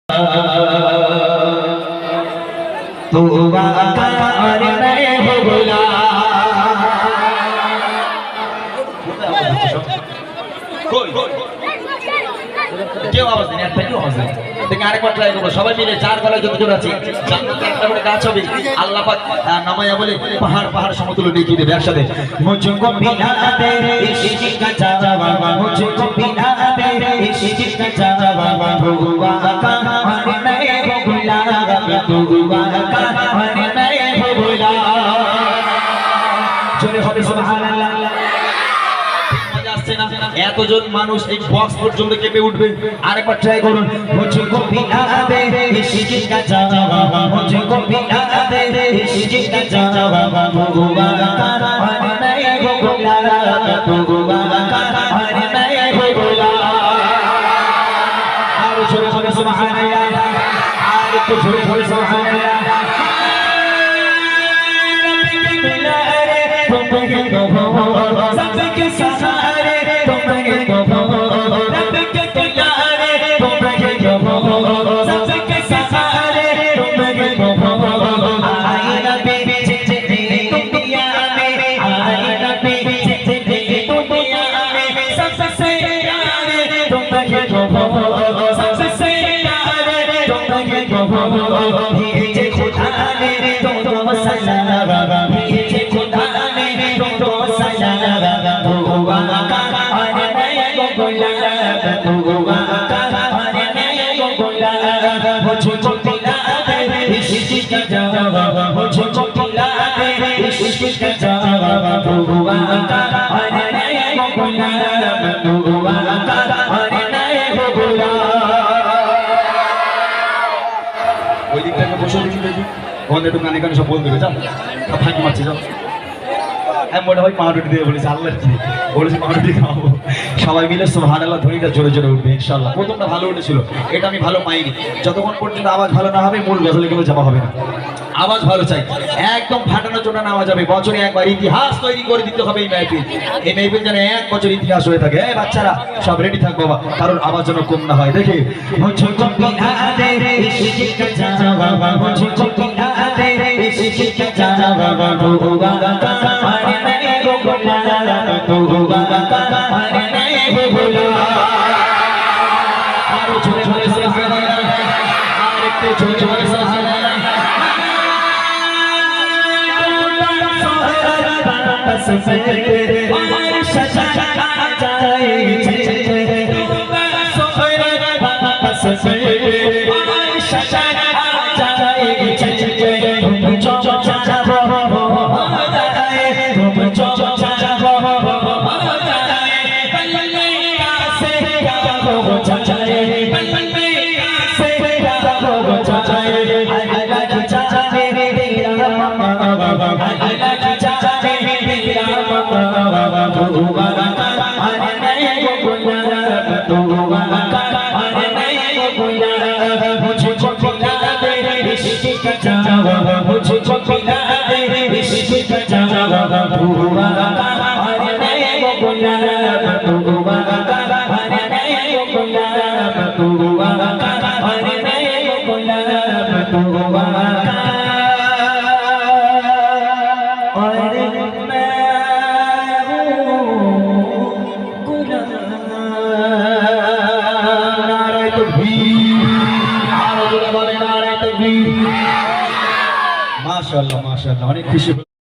तो वाकार मैं हो बोला কেউ আওয়াজ দেন, একটা কেউ আওয়াজ দেন। দেখে আরেকবার ট্রাই করবো সবাই মিলে, চার গলায় যত জোর আছে। জান্নাতে একটা করে গাছ হবে, আল্লাহ পাক নামায়া বলে পাহাড় পাহাড় সমতুল্য দেখিয়ে দেবে একসাথে। মুঝকো বিনা তেরে ইশক কা জাওয়া, মুঝকো বিনা তেরে ইশক কা জাওয়া, ভগवा का हर नए हो भुला, भगवा का हर नए हो भुला। জোরে হবে সুবহানাল্লাহ। এতজন মানুষ এই বক্স পর্যন্ত কেঁপে উঠবে। আরেকবার ট্রাই করুন। মুঝকো বিনা দে ইশক কা জাওয়া, মুঝকো বিনা দে ইশক কা জাওয়া, ভগवा का हर नए हो भुला, भगवा का हर नए हो भुला। আর জোরে জোরে সুবহানাল্লাহ, আর একটু জোরে জোরে সুবহানাল্লাহ। सबके सहारे तुम रहे हो, रब के किनारे तुम रहे हो, सबके सहारे तुम रहे हो। आई नबी जितने दुनिया में, आई नबी जितने दुनिया में, सबसे प्यारे तुम रहे हो, सबसे प्यारे तुम रहे हो। भेजे खुदा ने तुम सलाम, भेजे खुदा ने तुम सलाम, भगवा का हर नए को गुलाब, भगवा का हर नए को गुलाब। मुझको पिला दे इश्क का जावा, मुझको पिला दे इश्क का जावा, भगवा का हर नए को गुलाब, भगवा का हर नए को गुलाब। ওই দিকটাকে বসে দেখি দেখি ওখানে একটু কানে কানে সব বলতে হবে। যাও ফাঁকি মারছি, যাও। আমি মনে হয় পাউরুটি দিয়ে বলেছি, আল্লাহ বলেছি পাউরুটি খাওয়াবো। সবাই মিলে সুবহানাল্লাহ ধ্বনিটা জোরে জোরে উঠবে ইনশাআল্লাহ। প্রথমটা ভালো উঠেছিল, এটা আমি ভালো পাইনি। যতক্ষণ পর্যন্ত আওয়াজ ভালো না হবে মূল গজলে কেবল জমা হবে না। আওয়াজ ভালো চাই, একদম ফাটানোর জন্য আওয়াজ হবে। বছরে একবার ইতিহাস তৈরি করে দিতে হবে এই মাহফিল। এই মাহফিল যেন 1 বছর ইতিহাস হয়ে থাকে। এই বাচ্চারা সব রেডি থাক বাবা, কারণ আওয়াজ যেন কম না হয়। দেখি মুঝকো বিনা দে ইশক কা জাওয়া, মুঝকো বিনা দে ইশক কা জাওয়া, ভগवा का हर नए को गुलाब, भगवा का हर नए को गुलाब। आरो जोरे जोरे से सुबहानाल्लाह, আর একটু জোরে জোরে সুবহানাল্লাহ। बस मेरे और सजा जाए बस मेरे और सजा जाए, तुम जो चाहो हो जाए, तुम जो चाहो हो जाए। बल्ले से क्या हो जाए, बल्ले से क्या हो जाए। अल्लाह की जाने तेरा बाबा, अल्लाह की जाने तेरा बाबा, भगवा का हर नए को गुलाब, भगवा का हर नए को गुलाब। मुझको पिला दे इश्क का जावा, मुझको पिला दे इश्क का जावा, भगवा का हर नए को गुलाब, भगवा का हर नए को गुलाब, भगवा का हर नए को गुलाब, भगवा का। और मैं हूँ गुलाब। नारे तकबीर, नारे तकबीर। माशाअल्लाह माशाअल्लाह, অনেক খুশি।